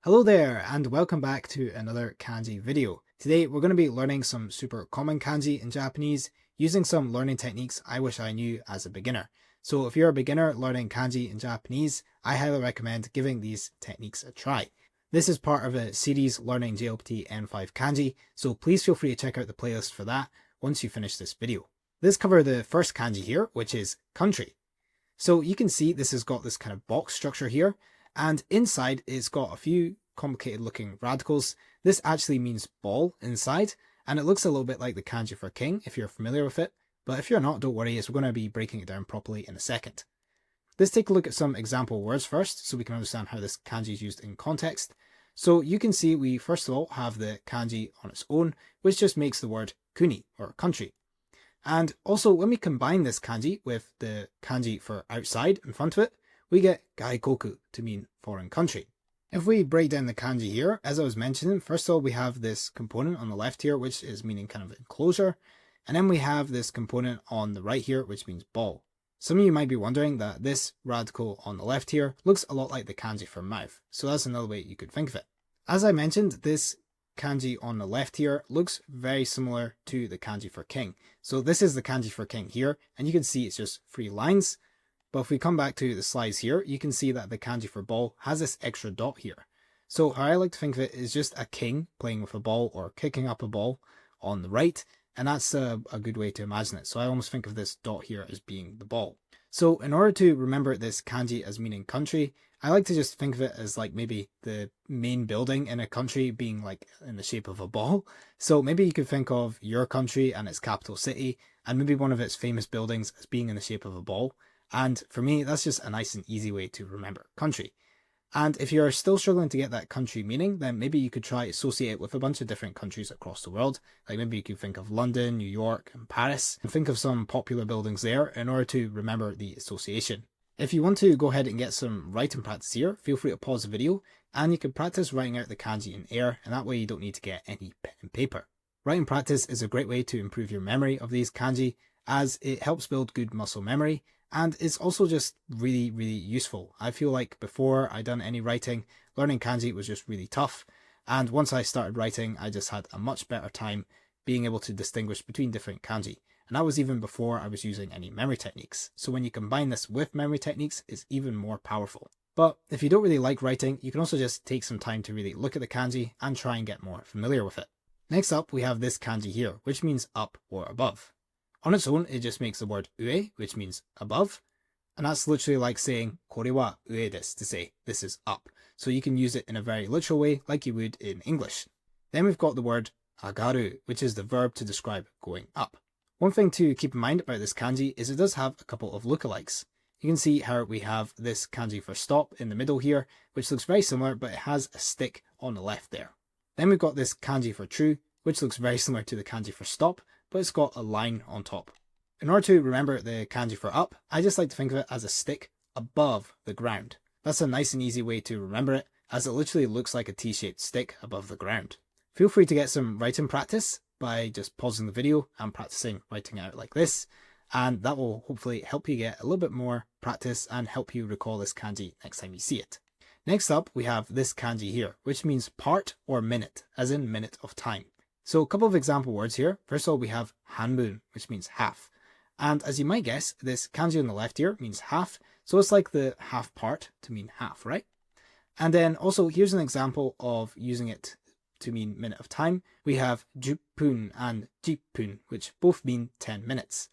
Hello there and welcome back to another kanji video. Today we're going to be learning some super common kanji in Japanese using some learning techniques I wish I knew as a beginner. So if you're a beginner learning kanji in Japanese, I highly recommend giving these techniques a try. This is part of a series learning JLPT N5 kanji, so please feel free to check out the playlist for that once you finish this video. Let's cover the first kanji here, which is country. So you can see this has got this kind of box structure here, and inside it's got a few complicated looking radicals. This actually means ball inside, and it looks a little bit like the kanji for king if you're familiar with it, but if you're not, don't worry, as we're going to be breaking it down properly in a second. Let's take a look at some example words first so we can understand how this kanji is used in context. So you can see we first of all have the kanji on its own, which just makes the word kuni or country. And also when we combine this kanji with the kanji for outside in front of it, we get gaikoku to mean foreign country. If we break down the kanji here, as I was mentioning, first of all we have this component on the left here which is meaning kind of enclosure, and then we have this component on the right here which means ball. Some of you might be wondering that this radical on the left here looks a lot like the kanji for mouth, so that's another way you could think of it. As I mentioned, this kanji on the left here looks very similar to the kanji for king. So this is the kanji for king here, and you can see it's just 3 lines. But if we come back to the slides here, you can see that the kanji for ball has this extra dot here. So how I like to think of it is just a king playing with a ball or kicking up a ball on the right, and that's a good way to imagine it. So I almost think of this dot here as being the ball. So in order to remember this kanji as meaning country, I like to just think of it as like maybe the main building in a country being like in the shape of a ball. So maybe you could think of your country and its capital city, and maybe one of its famous buildings as being in the shape of a ball. And for me, that's just a nice and easy way to remember country. And if you're still struggling to get that country meaning, then maybe you could try associate it with a bunch of different countries across the world. Like maybe you could think of London, New York, and Paris, and think of some popular buildings there in order to remember the association. If you want to go ahead and get some writing practice here, feel free to pause the video, and you can practice writing out the kanji in air, and that way you don't need to get any pen and paper. Writing practice is a great way to improve your memory of these kanji, as it helps build good muscle memory, and it's also just really useful. I feel like before I done any writing, learning kanji was just really tough, and once I started writing, I just had a much better time being able to distinguish between different kanji. And that was even before I was using any memory techniques. So when you combine this with memory techniques, it's even more powerful. But if you don't really like writing, you can also just take some time to really look at the kanji and try and get more familiar with it. Next up, we have this kanji here, which means up or above. On its own, it just makes the word ue, which means above. And that's literally like saying kore wa ue desu, to say this is up. So you can use it in a very literal way like you would in English. Then we've got the word agaru, which is the verb to describe going up. One thing to keep in mind about this kanji is it does have a couple of lookalikes. You can see how we have this kanji for stop in the middle here, which looks very similar, but it has a stick on the left there. Then we've got this kanji for true, which looks very similar to the kanji for stop, but it's got a line on top. In order to remember the kanji for up, I just like to think of it as a stick above the ground. That's a nice and easy way to remember it, as it literally looks like a T-shaped stick above the ground. Feel free to get some writing practice by just pausing the video and practicing writing out like this, and that will hopefully help you get a little bit more practice and help you recall this kanji next time you see it. Next up, we have this kanji here, which means part or minute, as in minute of time. So a couple of example words here. First of all, we have hanbun, which means half. And as you might guess, this kanji on the left here means half. So it's like the half part to mean half, right? And then also here's an example of using it to mean minute of time. We have juppun and jippun, which both mean 10 minutes.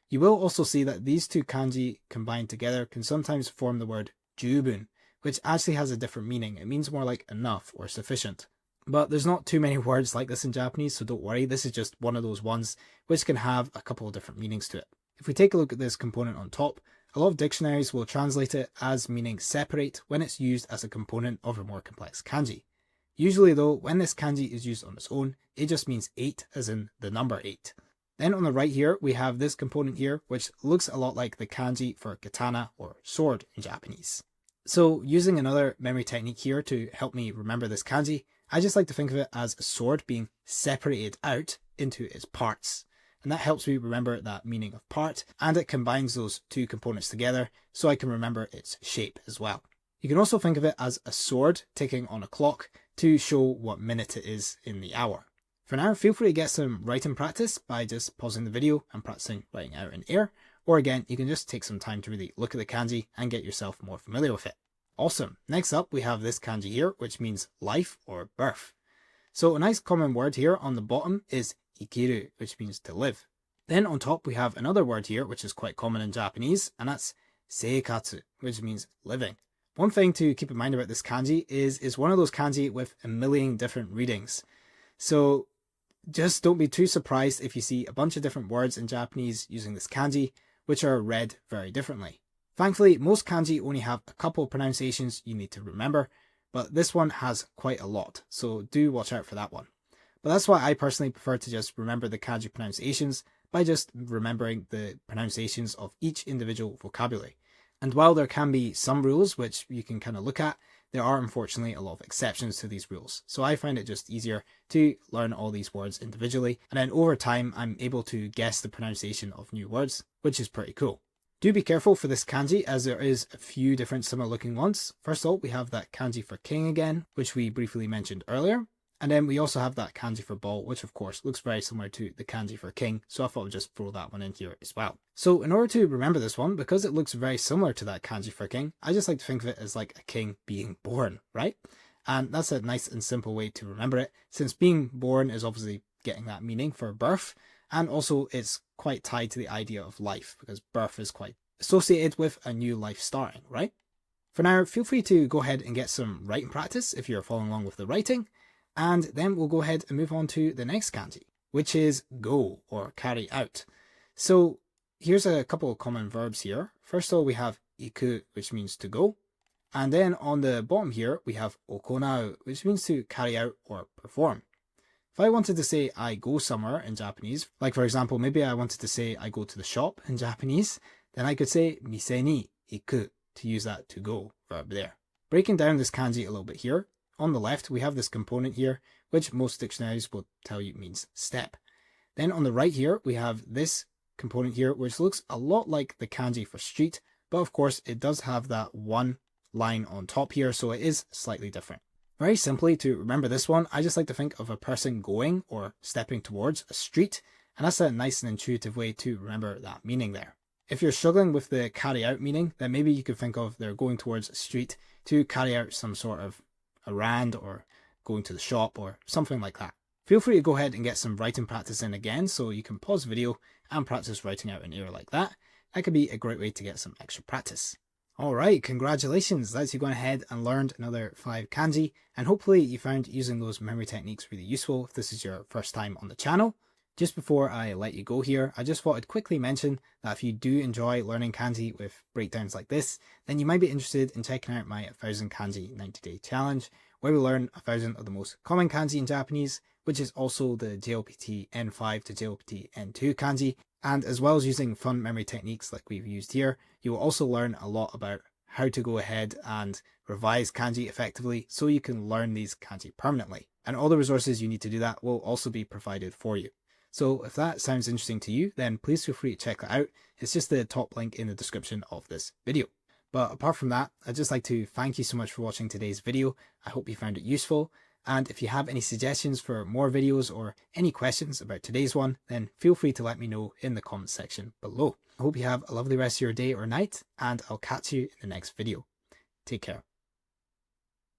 You will also see that these two kanji combined together can sometimes form the word jubun, which actually has a different meaning. It means more like enough or sufficient. But there's not too many words like this in Japanese, so don't worry, this is just one of those ones which can have a couple of different meanings to it. If we take a look at this component on top, a lot of dictionaries will translate it as meaning separate when it's used as a component of a more complex kanji. Usually though, when this kanji is used on its own, it just means 8, as in the number 8. Then on the right here, we have this component here, which looks a lot like the kanji for katana or sword in Japanese. So using another memory technique here to help me remember this kanji, I just like to think of it as a sword being separated out into its parts. And that helps me remember that meaning of part, and it combines those two components together so I can remember its shape as well. You can also think of it as a sword ticking on a clock to show what minute it is in the hour. For now, feel free to get some writing practice by just pausing the video and practicing writing out in air, or again, you can just take some time to really look at the kanji and get yourself more familiar with it. Awesome. Next up, we have this kanji here, which means life or birth. So a nice common word here on the bottom is ikiru, which means to live. Then on top, we have another word here, which is quite common in Japanese, and that's seikatsu, which means living. One thing to keep in mind about this kanji is it's one of those kanji with a million different readings. So just don't be too surprised if you see a bunch of different words in Japanese using this kanji, which are read very differently. Thankfully, most kanji only have a couple of pronunciations you need to remember, but this one has quite a lot, so do watch out for that one. But that's why I personally prefer to just remember the kanji pronunciations by just remembering the pronunciations of each individual vocabulary. And while there can be some rules which you can kind of look at, there are unfortunately a lot of exceptions to these rules. So I find it just easier to learn all these words individually, and then over time I'm able to guess the pronunciation of new words, which is pretty cool. Do be careful for this kanji, as there is a few different similar looking ones. First of all, we have that kanji for king again, which we briefly mentioned earlier. And then we also have that kanji for ball, which of course looks very similar to the kanji for king, so I thought I'd just throw that one in here as well. So in order to remember this one, because it looks very similar to that kanji for king, I just like to think of it as like a king being born, right? And that's a nice and simple way to remember it, since being born is obviously getting that meaning for birth, and also it's quite tied to the idea of life, because birth is quite associated with a new life starting, right? For now, feel free to go ahead and get some writing practice if you're following along with the writing. And then we'll go ahead and move on to the next kanji, which is go or carry out. So here's a couple of common verbs here. First of all, we have iku, which means to go. And then on the bottom here, we have okonau, which means to carry out or perform. If I wanted to say I go somewhere in Japanese, like for example, maybe I wanted to say I go to the shop in Japanese, then I could say mise ni iku to use that to go verb there. Breaking down this kanji a little bit here. On the left, we have this component here, which most dictionaries will tell you means step. Then on the right here, we have this component here, which looks a lot like the kanji for street, but of course it does have that one line on top here, so it is slightly different. Very simply, to remember this one, I just like to think of a person going or stepping towards a street, and that's a nice and intuitive way to remember that meaning there. If you're struggling with the carry out meaning, then maybe you could think of they're going towards a street to carry out some sort of errand or going to the shop or something like that. Feel free to go ahead and get some writing practice in again, so you can pause the video and practice writing out in air like that. That could be a great way to get some extra practice. Alright, congratulations, that's you gone ahead and learned another 5 kanji, and hopefully you found using those memory techniques really useful if this is your first time on the channel. Just before I let you go here, I just thought I'd quickly mention that if you do enjoy learning kanji with breakdowns like this, then you might be interested in checking out my 1000 kanji 90-day challenge, where we learn 1000 of the most common kanji in Japanese, which is also the JLPT N5 to JLPT N2 kanji. And as well as using fun memory techniques like we've used here, you will also learn a lot about how to go ahead and revise kanji effectively so you can learn these kanji permanently. And all the resources you need to do that will also be provided for you. So if that sounds interesting to you, then please feel free to check that out. It's just the top link in the description of this video. But apart from that, I'd just like to thank you so much for watching today's video. I hope you found it useful. And if you have any suggestions for more videos or any questions about today's one, then feel free to let me know in the comments section below. I hope you have a lovely rest of your day or night, and I'll catch you in the next video. Take care.